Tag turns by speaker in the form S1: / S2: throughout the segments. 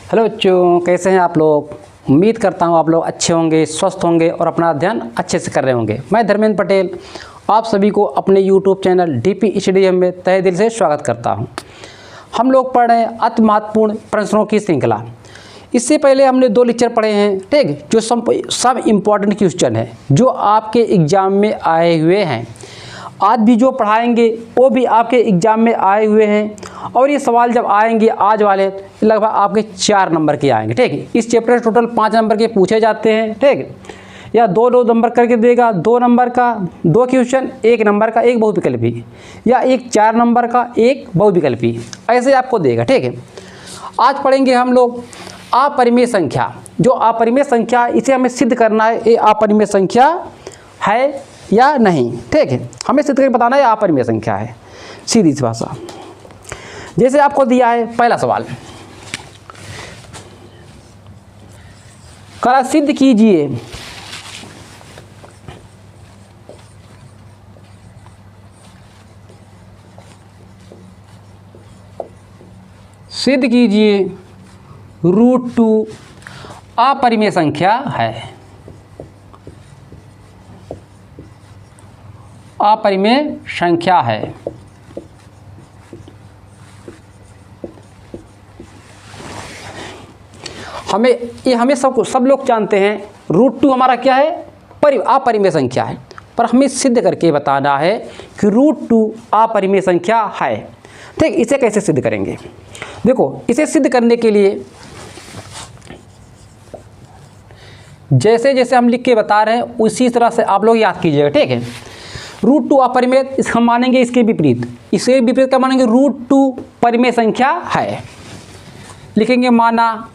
S1: Hello बच्चों, कैसे हैं आप लोग। उम्मीद करता हूं आप लोग अच्छे होंगे, स्वस्थ होंगे और अपना अध्ययन अच्छे से कर रहे होंगे। मैं धर्मेंद्र पटेल आप सभी को अपने यूट्यूब चैनल DP स्टडी में तहे दिल से स्वागत करता हूं। हम लोग पढ़ रहे हैं अति महत्वपूर्ण प्रश्नों की श्रृंखला। इससे पहले हमने 2 लेक्चर पढ़े हैं, ठीक, जो सब इम्पोर्टेंट क्वेश्चन है जो आपके एग्ज़ाम में आए हुए हैं। आज भी जो पढ़ाएंगे वो भी आपके एग्ज़ाम में आए हुए हैं और ये सवाल जब आएंगे आज वाले लगभग आपके 4 नंबर के आएंगे, ठीक। इस चैप्टर टोटल 5 नंबर के पूछे जाते हैं, ठीक, या 2 नंबर करके देगा। 2 नंबर का 2 क्वेश्चन, 1 नंबर का 1 बहुविकल्पी, या एक 4 नंबर का 1 बहुविकल्पी, ऐसे आपको देगा, ठीक है। आज पढ़ेंगे हम लोग अपरिमेय संख्या। जो अपरिमेय संख्या, इसे हमें सिद्ध करना है ये अपरिमेय संख्या है या नहीं, ठीक है। हमें सिद्ध करके बताना है अपरिमेय संख्या है, सीधी सी भाषा। जैसे आपको दिया है पहला सवाल, करा सिद्ध कीजिए √2 अपरिमेय संख्या है। अपरिमेय संख्या है। हमें सब लोग जानते हैं √2 हमारा क्या है, अपरिमेय संख्या है। पर हमें सिद्ध करके बताना है कि √2 अपरिमेय संख्या है, ठीक। इसे कैसे सिद्ध करेंगे, देखो। इसे सिद्ध करने के लिए जैसे जैसे हम लिख के बता रहे हैं उसी तरह से आप लोग याद कीजिएगा, ठीक है। √2 अपरिमेय, इसका मानेंगे इसके विपरीत। इसके विपरीत क्या मानेंगे, √2 परिमेय संख्या है। लिखेंगे माना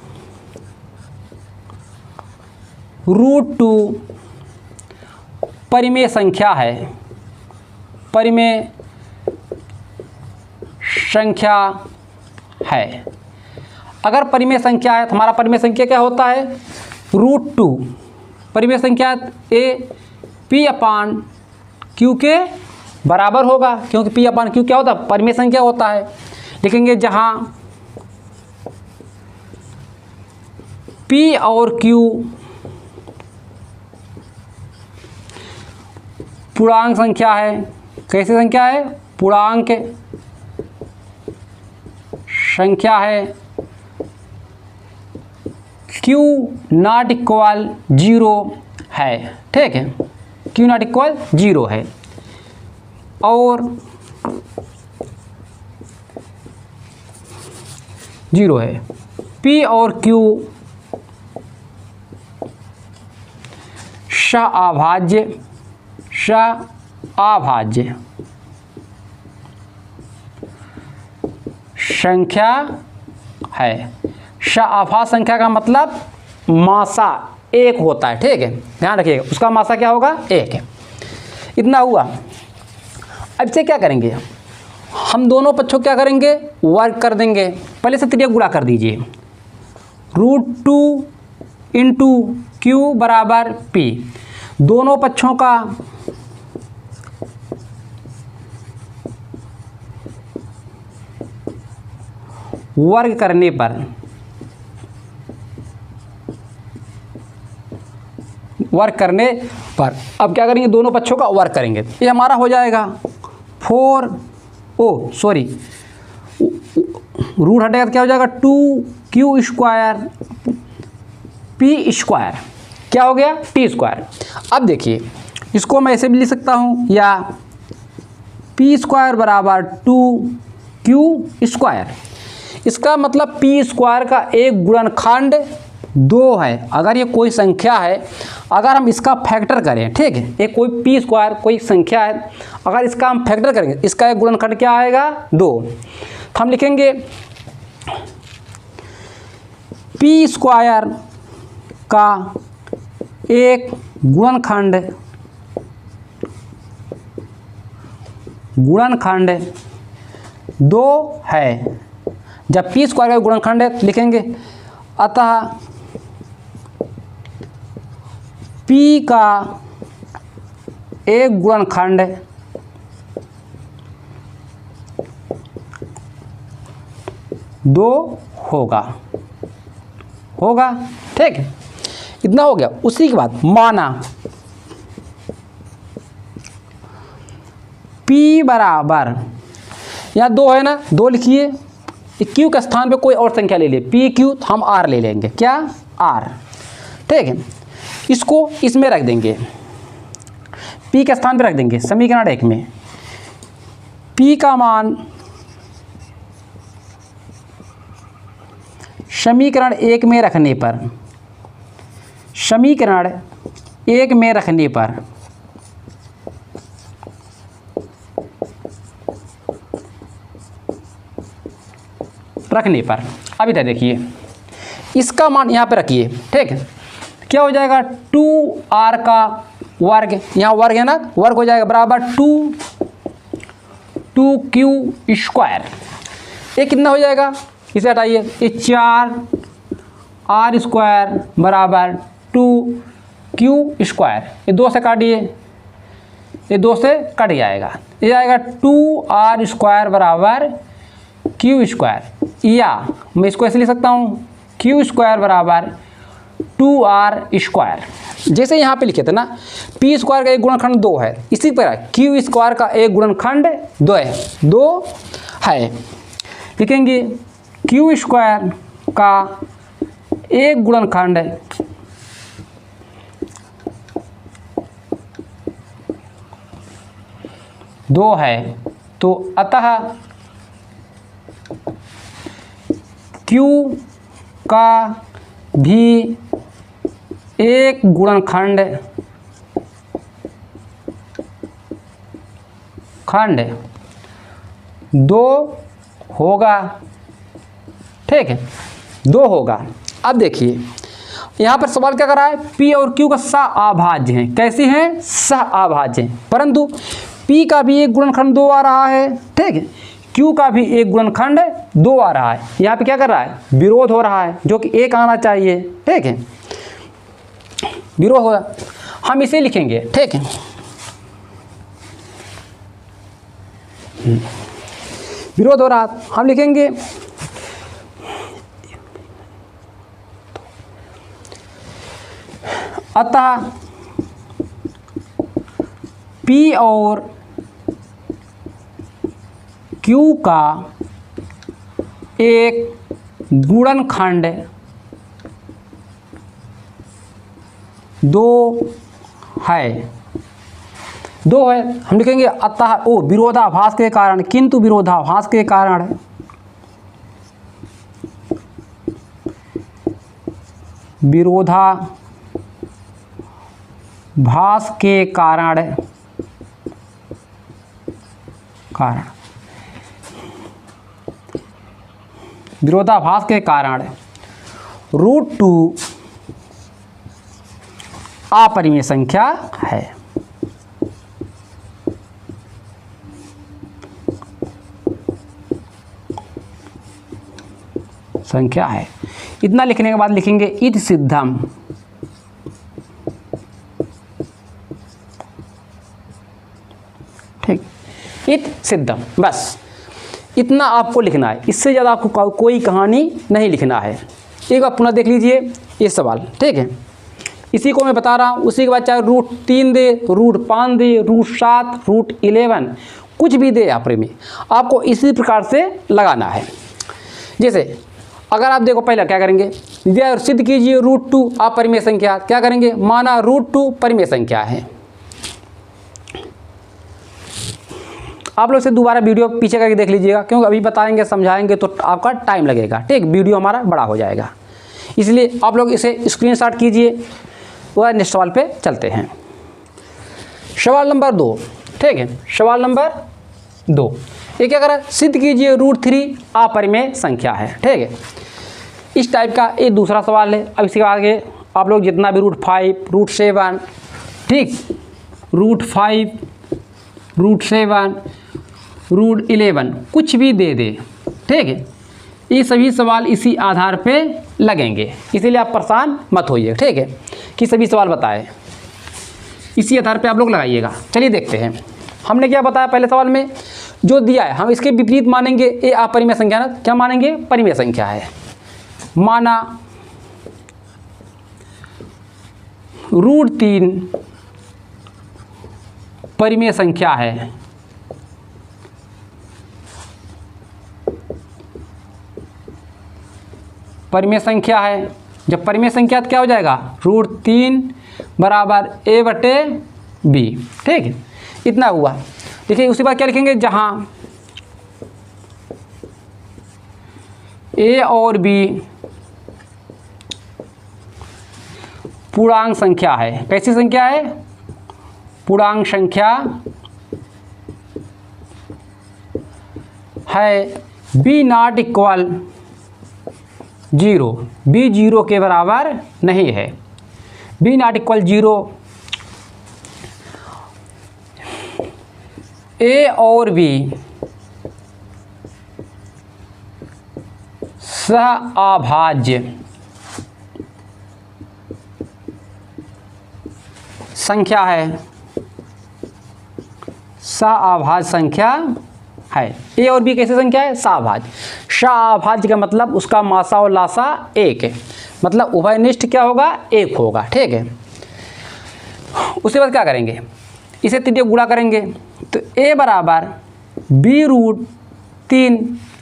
S1: √2 परिमेय संख्या है। परिमेय संख्या है। अगर परिमेय संख्या है तो हमारा परिमेय संख्या क्या होता है, √2 परिमेय संख्या P/Q के बराबर होगा, क्योंकि P/Q क्या होता है, परिमेय संख्या होता है। लिखेंगे जहां P और Q पूर्णांक संख्या है। कैसी संख्या है, पूर्णांक संख्या है। Q ≠ 0 है, ठीक है। Q ≠ 0 है और 0 है। P और Q सअभाज्य संख्या है। सअभाज्य संख्या का मतलब मासा 1 होता है, ठीक है। ध्यान रखिएगा, उसका मासा क्या होगा, 1 है। इतना हुआ। अब से क्या करेंगे, हम दोनों पक्षों क्या करेंगे, वर्ग कर देंगे। पहले से त्रिज्या गुणा कर दीजिए। √2 × Q = P। दोनों पक्षों का वर्ग करने पर अब क्या करेंगे, दोनों पक्षों का वर्ग करेंगे। ये हमारा हो जाएगा रूट हटेगा तो क्या हो जाएगा, 2Q² P² क्या हो गया, T²। अब देखिए, इसको मैं ऐसे भी लिख सकता हूँ, या P² = 2Q²। इसका मतलब P² का एक गुणनखंड 2 है। अगर ये कोई संख्या है, अगर हम इसका फैक्टर करें, ठीक है, ये कोई P² कोई संख्या है, अगर इसका हम फैक्टर करेंगे, इसका एक गुणनखंड क्या आएगा, 2। तो हम लिखेंगे P² का एक गुणनखंड 2 है। जब P² का गुणनखंड है तो लिखेंगे अतः P का एक गुणनखंड 2 होगा। होगा। ठीक है, इतना हो गया। उसी के बाद माना P बराबर, यहाँ 2 है ना, 2 लिखिए। Q के स्थान पे कोई और संख्या ले लिए, PQ, तो हम R ले लेंगे। क्या? R। ठीक है, इसको इसमें रख देंगे, P के स्थान पे रख देंगे समीकरण 1 में। P का मान समीकरण 1 में रखने पर, समीकरण 1 में रखने पर अब इधर देखिए, इसका मान यहाँ पे रखिए। ठीक है, क्या हो जाएगा? 2R का वर्ग, यहाँ वर्ग है ना, वर्ग हो जाएगा बराबर 2Q स्क्वायर। ये कितना हो जाएगा? इसे हटाइए, ये 4R स्क्वायर बराबर 2Q स्क्वायर। ये 2 से काटिए, ये 2 से कट जाएगा, ये आएगा 2R स्क्वायर बराबर Q स्क्वायर, या मैं इसको ऐसे लिख सकता हूँ Q स्क्वायर बराबर 2R स्क्वायर। जैसे यहाँ पे लिखे थे ना, P स्क्वायर का एक गुणनखंड 2 है, इसी तरह Q स्क्वायर का एक गुणनखंड 2 है। लिखेंगे Q स्क्वायर का एक गुणनखंड 2 है, तो अतः Q का भी एक गुणनखंड 2 होगा। ठीक है, 2 होगा। अब देखिए यहाँ पर सवाल क्या कर रहा है? P और Q का सहअभाज्य हैं। कैसे हैं? सहअभाज्य हैं, परंतु P का भी एक गुणनखंड 2 आ रहा है। ठीक है, Q का भी एक गुणनखंड 2 आ रहा है। यहाँ पे क्या कर रहा है? विरोध हो रहा है, जो कि 1 आना चाहिए। ठीक है, विरोध हो रहा, हम इसे लिखेंगे। ठीक है, विरोध हो रहा, हम लिखेंगे अतः P और Q का एक गुणनखंड 2 है। 2 है, हम लिखेंगे अतः विरोधाभास के कारण, किंतु विरोधाभास के कारण विरोधाभास के कारण विरोधाभास के कारण √2 अपरिमेय संख्या है। इतना लिखने के बाद लिखेंगे इति सिद्धम। ठीक, इति सिद्धम, बस इतना आपको लिखना है। इससे ज़्यादा आपको कोई कहानी नहीं लिखना है। एक बार पुनः देख लीजिए ये सवाल। ठीक है, इसी को मैं बता रहा हूँ। उसी के बाद चाहे √3 दे, √5 दे, √7, √11 कुछ भी दे यहाँ पर में, आपको इसी प्रकार से लगाना है। जैसे अगर आप देखो, पहले क्या करेंगे? यह सिद्ध कीजिए √2 अपरिमेय संख्या। क्या करेंगे? माना √2 परिमेय संख्या है। आप लोग से दोबारा वीडियो पीछे करके देख लीजिएगा, क्योंकि अभी बताएंगे समझाएंगे तो आपका टाइम लगेगा। ठीक, वीडियो हमारा बड़ा हो जाएगा, इसलिए आप लोग इसे स्क्रीनशॉट कीजिए। वह नेक्स्ट सवाल पे चलते हैं। सवाल नंबर 2। ठीक है, सवाल नंबर 2 ये क्या करा? सिद्ध कीजिए √3 अपरिमेय संख्या है। ठीक है, इस टाइप का ये दूसरा सवाल है। अब इसके आगे आप लोग जितना भी √5, √7, ठीक, √5, √7, √11 कुछ भी दे दे। ठीक है, ये सभी सवाल इसी आधार पे लगेंगे, इसीलिए आप परेशान मत होइए। ठीक है, कि सभी सवाल बताए इसी आधार पे आप लोग लगाइएगा। चलिए देखते हैं, हमने क्या बताया पहले सवाल में, जो दिया है हम इसके विपरीत मानेंगे। ये अपरिमेय संख्या ना, क्या मानेंगे? परिमेय संख्या है। माना √3 परिमेय संख्या है। परिमेय संख्या है, जब परिमेय संख्या तो क्या हो जाएगा, √3 बराबर a/b। ठीक है, इतना हुआ। देखिए उसके बाद क्या लिखेंगे, जहां a और b पूर्णांक संख्या है। कैसी संख्या है, पूर्णांक संख्या है, b नॉट इक्वल 0, b 0 के बराबर नहीं है, b नॉट इक्वल 0, a और b सह-अभाज्य संख्या है, सह-अभाज्य संख्या है। ए और बी कैसी संख्या है, सह-अभाज्य। सह-अभाज्य का मतलब उसका मासा और लासा एक है, मतलब उभयनिष्ठ क्या होगा, एक होगा। ठीक है, उसके बाद क्या करेंगे, इसे तृतीय गुणा करेंगे, तो a बराबर b√3।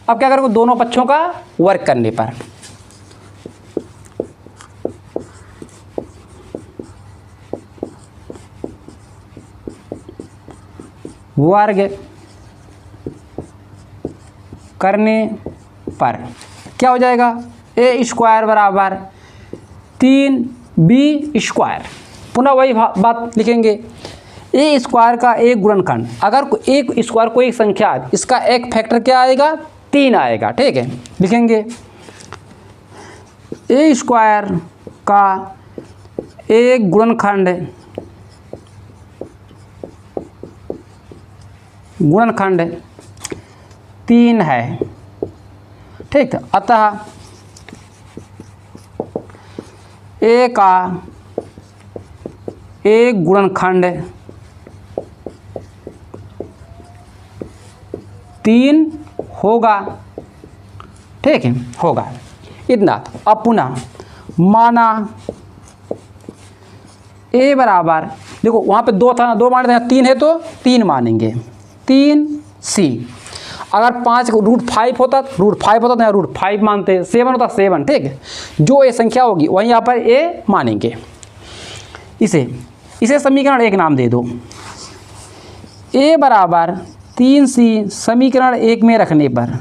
S1: अब क्या करोगे, दोनों पक्षों का वर्ग करने पर वर्ग करने पर क्या हो जाएगा, a² बराबर 3b²। पुनः वही बात लिखेंगे, a² का एक गुणनखंड, अगर एक स्क्वायर कोई संख्या है, इसका एक फैक्टर क्या आएगा, 3 आएगा। ठीक है, लिखेंगे a² का एक गुणनखंड गुणनखंड 3 है। ठीक है, अतः a का एक गुणनखंड 3 होगा। ठीक है, होगा इतना। अब पुनः माना a बराबर, देखो वहाँ पे 2 था, 2 मान रहे हैं, 3 है तो 3 मानेंगे, 3c। अगर 5 √5 होता तो यहाँ √5 मानते, 7 होता 7। ठीक है, जो ये संख्या होगी वहीं यहाँ पर a मानेंगे। इसे समीकरण 1 नाम दे दो। a बराबर 3c समीकरण 1 में रखने पर,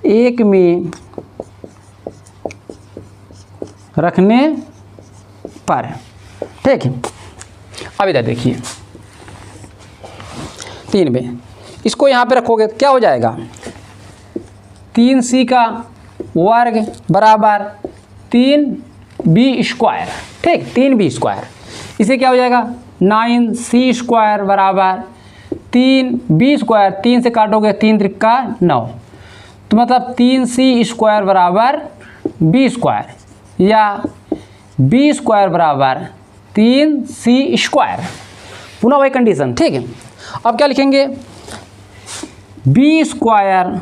S1: 1 में रखने पर। ठीक है, अब इधर देखिए 3 में, इसको यहाँ पे रखोगे तो क्या हो जाएगा, 3c का वर्ग बराबर 3b²। ठीक, 3b²। इसे क्या हो जाएगा, 9c² बराबर 3b²। 3 से काटोगे 3 त्रिका 9, तो मतलब 3c² बराबर b², या b² बराबर 3c²। पुनः वही कंडीशन। ठीक है, अब क्या लिखेंगे, b²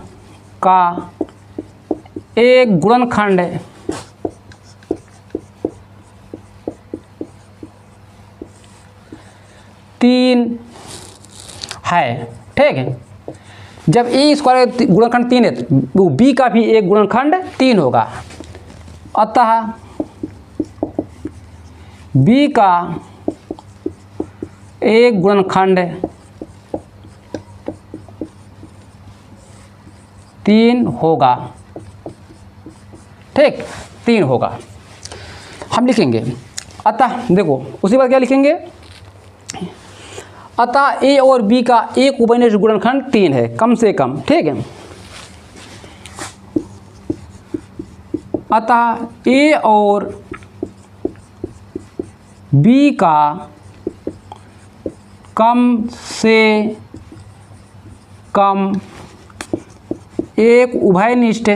S1: का एक गुणनखंड 3 है। ठीक है, जब a² गुणनखंड 3 है तो b का भी एक गुणनखंड 3 होगा, अतः b का एक गुणनखंड 3 होगा। ठीक, 3 होगा। हम लिखेंगे, अतः देखो उसी बात क्या लिखेंगे, अतः a और b का एक उभयनिष्ठ गुणनखंड 3 है, कम से कम। ठीक है, अतः a और b का कम से कम एक उभयनिष्ठ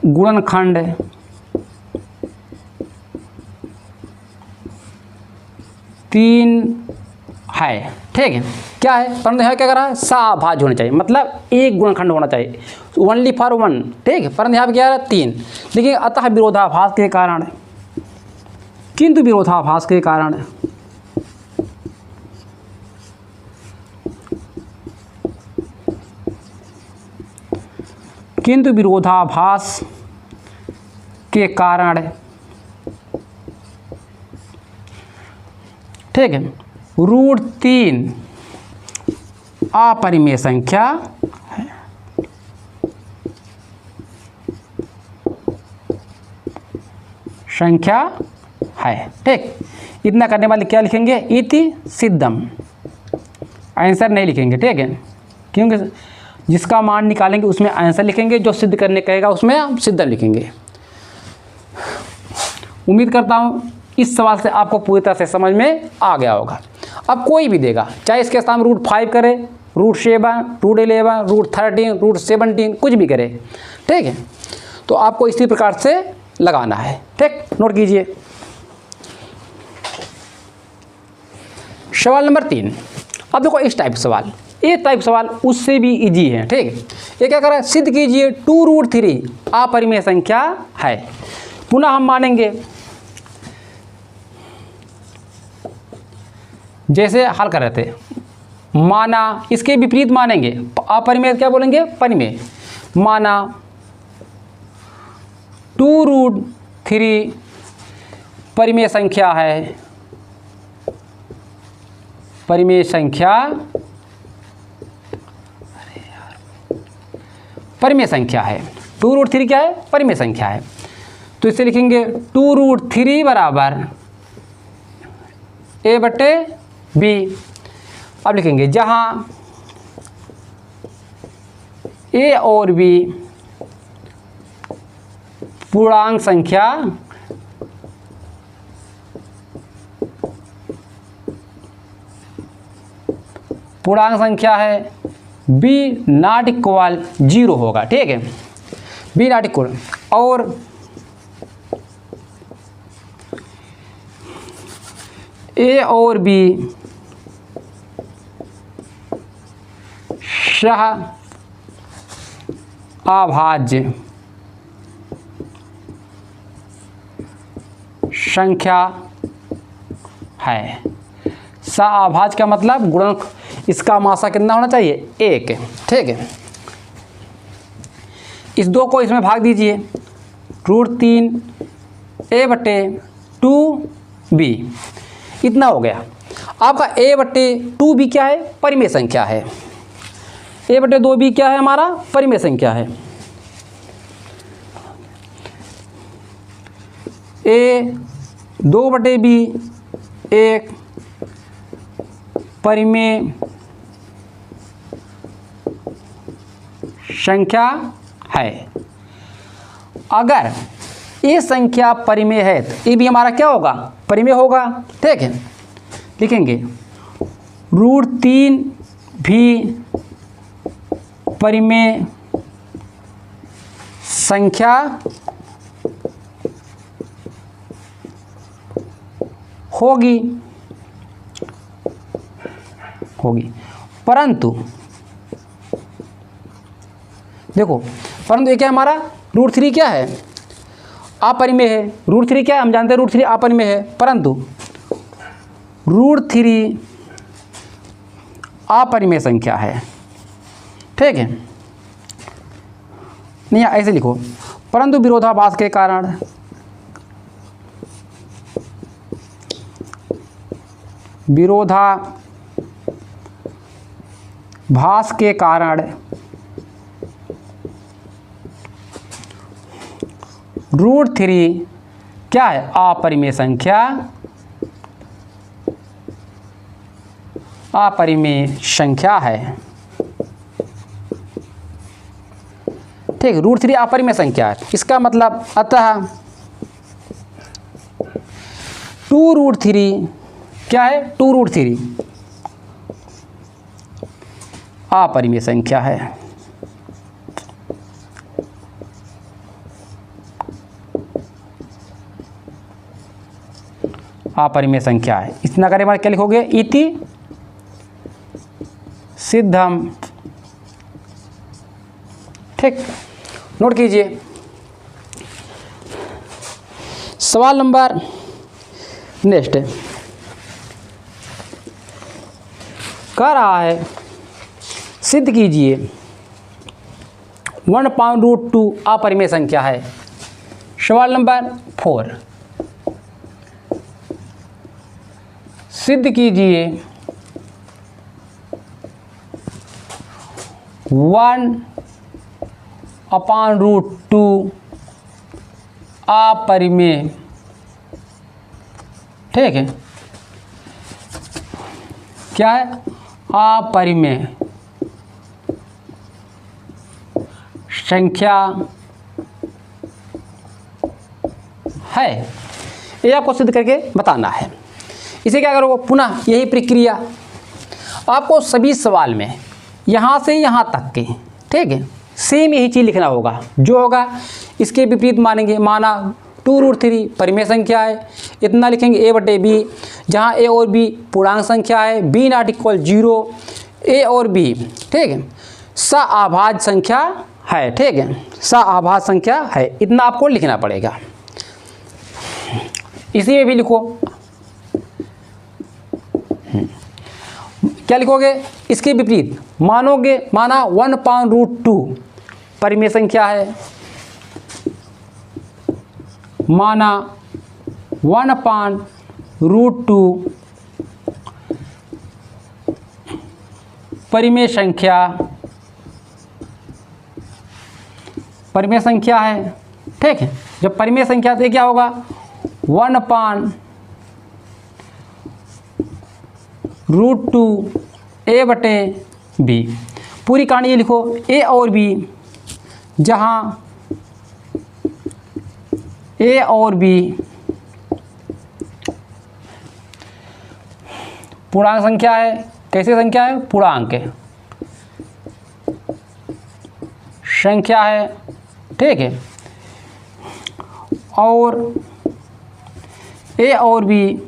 S1: गुणनखंड 3 है। ठीक है, क्या है, परंतु यहाँ क्या कर रहा है, साभाज्य होना चाहिए, मतलब एक गुणनखंड होना चाहिए, ओनली फॉर वन, ठीक है। परंतु यहाँ पे क्या है, 3। देखिए अतः विरोधाभास के कारण, किंतु विरोधाभास के कारण किंतु विरोधाभास के कारण, ठीक है, √3 अपरिमेय संख्या है। संख्या है, ठीक। इतना करने वाले क्या लिखेंगे, इति सिद्धम, आंसर नहीं लिखेंगे, ठीक है, क्योंकि जिसका मान निकालेंगे उसमें आंसर लिखेंगे, जो सिद्ध करने कहेगा उसमें हम सिद्ध लिखेंगे। उम्मीद करता हूँ इस सवाल से आपको पूरी तरह से समझ में आ गया होगा। अब कोई भी देगा, चाहे इसके साथ √5 करे, √7, √11, √13, √17, कुछ भी करे, ठीक है, तो आपको इसी प्रकार से लगाना है, ठीक। नोट कीजिए। सवाल नंबर 3। अब देखो इस टाइप सवाल, ये टाइप सवाल उससे भी इजी है, ठीक है। ये क्या कर रहा है, सिद्ध कीजिए 2√3 अपरिमेय संख्या है। पुनः हम मानेंगे, जैसे हल कर रहे थे, माना, इसके विपरीत मानेंगे, अपरिमेय क्या बोलेंगे, परिमेय। माना 2√3 परिमेय संख्या है, परिमेय संख्या, परिमेय संख्या है। 2√3 क्या है, परिमेय संख्या है। तो इसे लिखेंगे 2√3 बराबर a/b। अब लिखेंगे जहां a और b पूर्णांक संख्या, पूर्णांक संख्या है, b नॉट इक्वल 0 होगा, ठीक है, b नॉट इक्वल, और a और b सह अभाज्य संख्या है। सह का मतलब गुणक, इसका मासा कितना होना चाहिए, 1, ठीक है। इस 2 को इसमें भाग दीजिए, √3 a/2b, इतना हो गया। आपका a/2b क्या है, परिमेय संख्या है। a/2b क्या है, हमारा परिमेय संख्या है। a/2b एक परिमेय संख्या है। अगर ये संख्या परिमेय है तो ये भी हमारा क्या होगा, परिमेय होगा, ठीक है। लिखेंगे √3 भी परिमेय संख्या होगी, परंतु देखो, परंतु ये क्या हमारा √3 क्या है, अपरिमेय है। √3 क्या है, हम जानते हैं √3 अपरिमेय है, परंतु √3 अपरिमेय संख्या है, ठीक है। नहीं, ऐसे लिखो, परंतु विरोधाभास के कारण, विरोधाभास के कारण √3 क्या है, अपरिमेय संख्या, अपरिमेय संख्या है, ठीक है। √3 अपरिमेय संख्या है, इसका मतलब अतः 2√3 क्या है, 2√3 अपरिमेय संख्या है। अपरिमेय संख्या है, इतना करने बाद क्या लिखोगे, इति सिद्धम। ठीक, नोट कीजिए। सवाल नंबर नेक्स्ट कह रहा है सिद्ध कीजिए 1/√2 अपरिमेय संख्या है। सवाल नंबर 4 सिद्ध कीजिए 1/√2 अपरिमेय। ठीक है, क्या है? अपरिमेय संख्या है। ये आपको सिद्ध करके बताना है। इसे क्या करोगे? पुनः यही प्रक्रिया आपको सभी सवाल में यहाँ से यहाँ तक के, ठीक है, सेम यही चीज़ लिखना होगा। जो होगा इसके विपरीत मानेंगे। माना 2√3 परिमेय संख्या है, इतना लिखेंगे a/b, जहाँ a और b पूर्णांक संख्या है, b ≠ 0, a और b, ठीक है, सअभाज्य संख्या है। ठीक है, सअभाज्य संख्या है, इतना आपको लिखना पड़ेगा। इसी में भी लिखो, क्या लिखोगे? इसके विपरीत मानोगे। माना 1/√2 परिमेय संख्या है, माना 1/√2 परिमेय संख्या है। ठीक है, जब परिमेय संख्या तो क्या होगा? 1/√2 a/b। पूरी कहानी ये लिखो, a और b, जहाँ a और b पूर्णांक संख्या है। कैसे संख्या है? पूर्णांक संख्या है। ठीक है, और a और b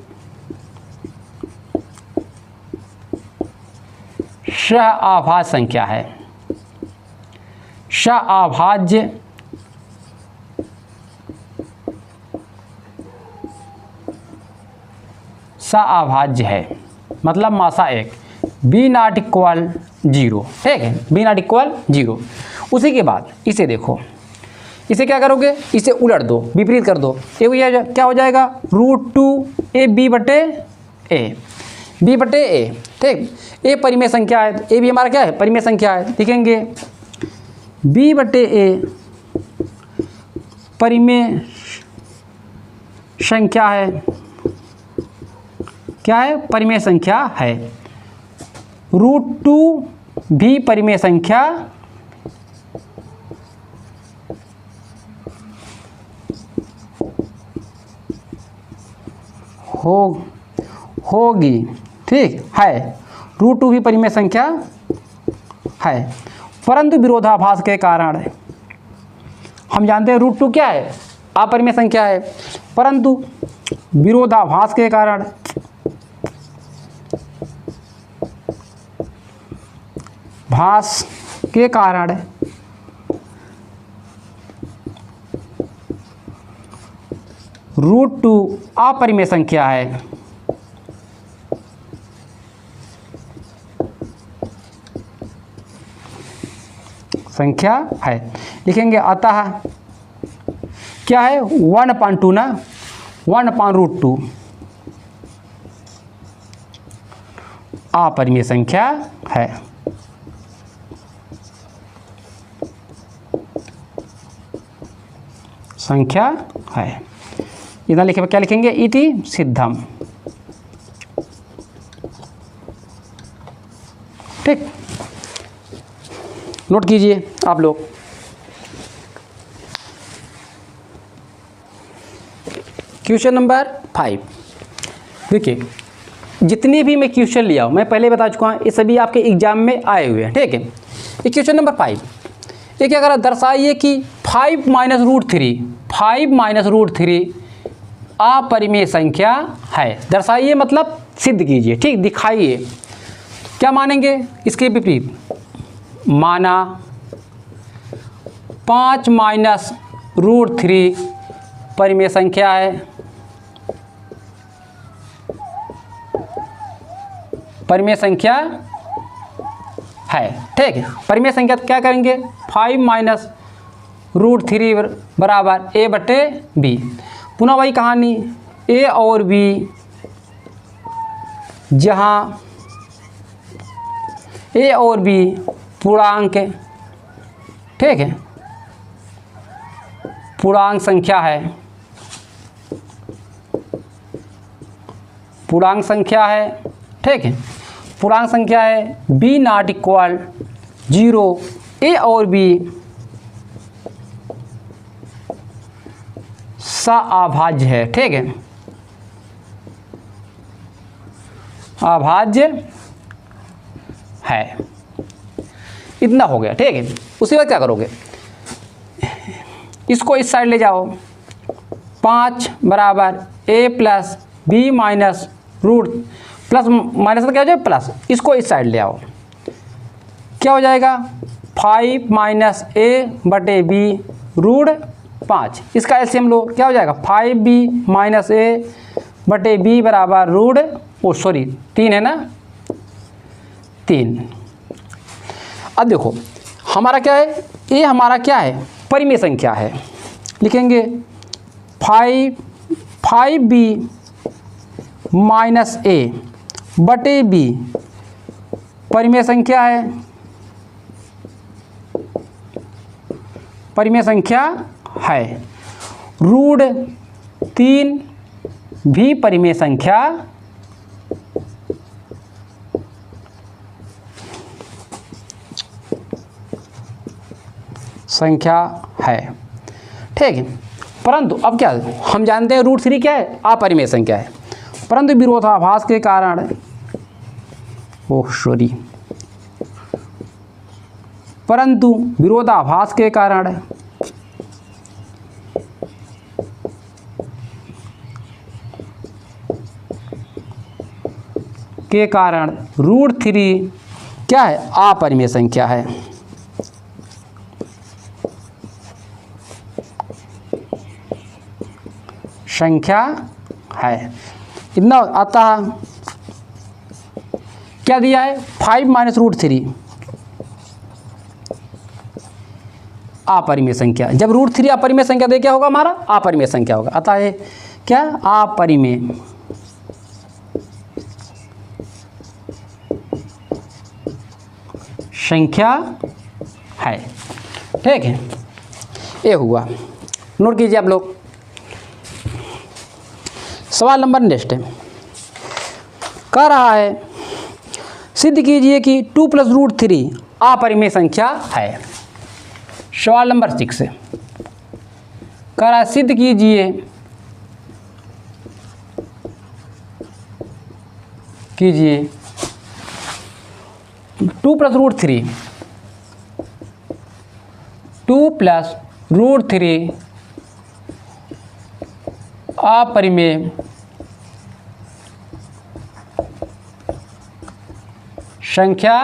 S1: सअभाज्य संख्या है। सअभाज्य सअभाज्य है, मतलब मासा 1, b ≠ 0। ठीक है, b ≠ 0। उसी के बाद इसे देखो, इसे क्या करोगे? इसे उलट दो, विपरीत कर दो। क्या हो जाएगा? √2 ab/a, b/a। ठीक, a परिमेय संख्या है, a भी हमारा क्या है? परिमेय संख्या है। लिखेंगे b/a परिमेय संख्या है। क्या है? परिमेय संख्या है। √2 भी परिमेय संख्या होगी। ठीक है, √2 भी परिमेय संख्या है, परंतु विरोधाभास के कारण हम जानते हैं √2 क्या है? अपरिमेय संख्या है, परंतु विरोधाभास के कारण √2 अपरिमेय संख्या है। लिखेंगे अतः क्या है? 1/2 ना, 1/√2 अपरिमेय संख्या है। इधर लिखे, क्या लिखेंगे? इति सिद्धम। ठीक, नोट कीजिए आप लोग। Question number 5। देखिए, जितने भी मैं क्वेश्चन लिया हूँ, मैं पहले बता चुका हूँ, ये सभी आपके एग्जाम में आए हुए हैं। ठीक है, ये क्वेश्चन नंबर 5, ये क्या करा? दर्शाइए कि 5 - √3 अपरिमेय संख्या है। दर्शाइए मतलब सिद्ध कीजिए। ठीक, दिखाइए। क्या मानेंगे, इसके विपरीत माना 5 माइनस रूट 3 परिमेय संख्या है, परिमेय संख्या है। ठीक है, परिमेय संख्या तो क्या करेंगे, 5 माइनस रूट 3 बराबर a बटे b। पुनः वही कहानी, a और b जहाँ a और b पूर्णांक है, ठीक है, पूर्णांक संख्या है, पूर्णांक संख्या है, ठीक है, पूर्णांक संख्या है, b नॉट इक्वल 0, a और b सअभाज्य है। ठीक है, अभाज्य है। इतना हो गया। ठीक है, उसके बाद क्या करोगे, इसको इस साइड ले जाओ, 5 बराबर a plus b minus root, plus minus का क्या हो जाएगा प्लस, इसको इस साइड ले आओ, क्या हो जाएगा 5 माइनस a बटे b रूट 5। इसका एलसीएम लो, क्या हो जाएगा 5b माइनस a बटे b बराबर रूट, ओ सॉरी 3 है ना, 3। अब देखो हमारा क्या है, ये हमारा क्या है, परिमेय संख्या है, लिखेंगे 5b माइनस a बटे b परिमेय संख्या है, परिमेय संख्या है। रूट 3 भी परिमेय संख्या है। ठीक है, परंतु अब क्या हम जानते हैं रूट 3 क्या है, अपरिमेय संख्या है, परंतु विरोधाभास के कारण, परंतु विरोधाभास के कारण रूट 3 क्या है, अपरिमेय संख्या है। संख्या है। इतना आता है, क्या दिया है 5 माइनस रूट 3 अपरिमेय संख्या। जब रूट 3 अपरिमेय संख्या दे क्या होगा हमारा, अपरिमेय संख्या होगा। अतः है क्या, अपरिमेय संख्या है। ठीक है, ये हुआ, नोट कीजिए आप लोग। सवाल नंबर नेक्स्ट है, कह रहा है सिद्ध कीजिए कि 2 प्लस रूट 3 अपरिमेय संख्या है। सवाल नंबर 6 है, कह रहा है सिद्ध कीजिए 2 प्लस रूट 3 अपरिमेय संख्या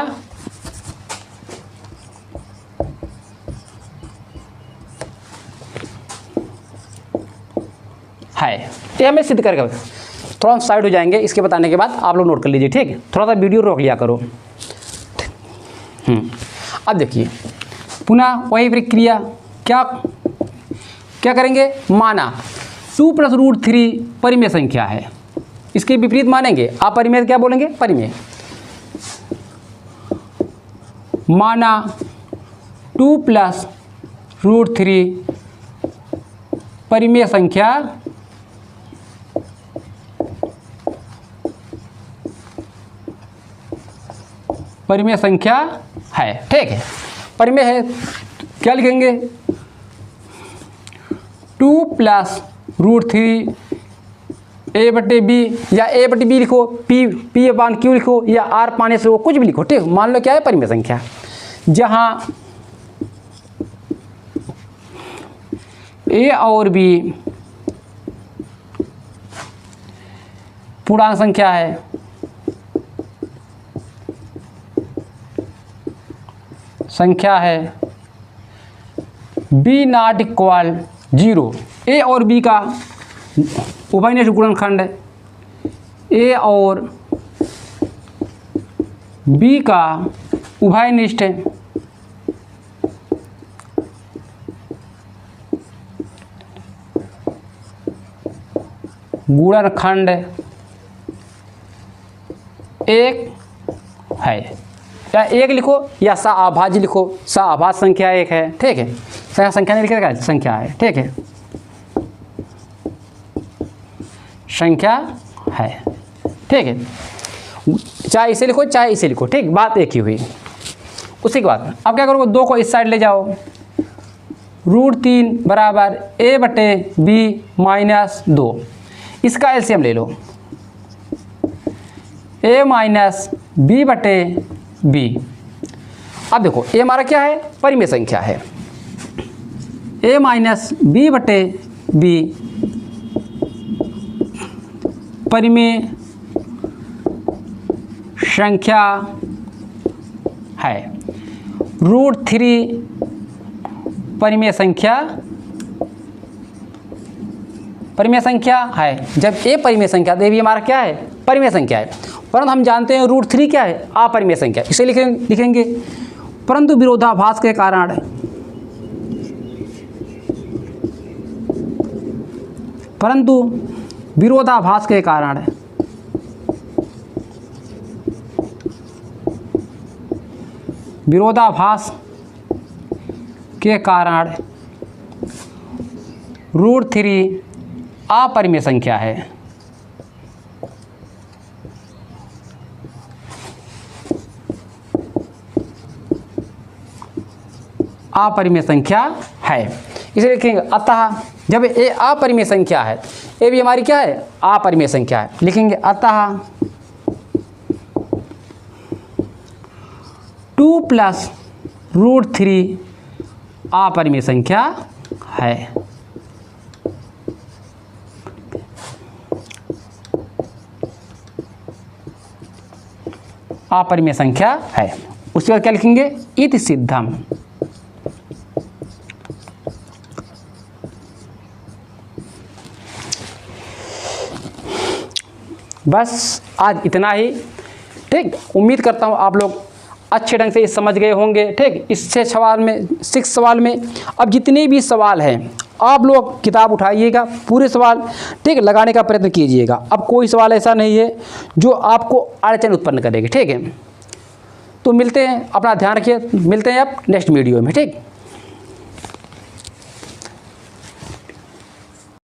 S1: है। ये हमें सिद्ध करके, थोड़ा हम साइड हो जाएंगे इसके बताने के बाद, आप लोग नोट कर लीजिए। ठीक है, थोड़ा सा वीडियो रोक लिया करो। अब देखिए पुनः वही प्रक्रिया, क्या करेंगे, माना 2 प्लस रूट 3 परिमेय संख्या है, इसके विपरीत मानेंगे अपरिमेय, क्या बोलेंगे परिमेय। माना 2 प्लस रूट 3 परिमेय संख्या है। ठीक है, परिमेय है, क्या लिखेंगे 2 प्लस रूट 3 a बटे b, या a बटे b लिखो, p अपान q लिखो, या r पाने से वो कुछ भी लिखो। ठीक, मान लो क्या है परिमेय संख्या, जहां a और b पूर्णांक संख्या है, संख्या है बी नॉट इक्वल 0, ए और बी का उभयनिष्ठ गुणनखंड, ए और बी का उभयनिष्ठ गुणनखंड एक है, या एक लिखो या सअभाज्य लिखो, सअभाज्य संख्या एक है, ठीक है। संख्या नहीं लिखेगा, संख्या है, ठीक है, संख्या है, ठीक है। चाहे इसे लिखो चाहे इसे लिखो, ठीक, बात एक ही हुई। उसी के बाद अब क्या करोगे, 2 को इस साइड ले जाओ, √3 बराबर a बटे b माइनस 2, इसका एलसीएम ले लो, a माइनस b बटे b। अब देखो a हमारा क्या है, परिमेय संख्या है, a माइनस b बटे b परिमेय संख्या है, √3 परिमेय संख्या है। जब ए परिमेय संख्या, तो ये हमारा क्या है, परिमेय संख्या है, परंतु हम जानते हैं √3 क्या है, अपरिमेय संख्या, इसे लिखेंगे। परंतु विरोधाभास के कारण विरोधाभास के कारण √3 अपरिमेय संख्या है, अपरिमेय संख्या है, इसे लिखेंगे। अतः जब ए अपरिमेय संख्या है, ए भी हमारी क्या है, अपरिमेय संख्या है, लिखेंगे अतः 2 + √3 अपरिमेय संख्या है। अपरिमेय संख्या है। उसके बाद क्या लिखेंगे, इति सिद्धम। बस आज इतना ही, ठीक। उम्मीद करता हूँ आप लोग अच्छे ढंग से ये समझ गए होंगे, ठीक। इससे सवाल में 6 सवाल में अब जितने भी सवाल हैं आप लोग किताब उठाइएगा, पूरे सवाल, ठीक, लगाने का प्रयत्न कीजिएगा। अब कोई सवाल ऐसा नहीं है जो आपको अड़चन उत्पन्न करेगी, ठीक है। तो मिलते हैं, अपना ध्यान रखिए, मिलते हैं अब नेक्स्ट वीडियो में, ठीक।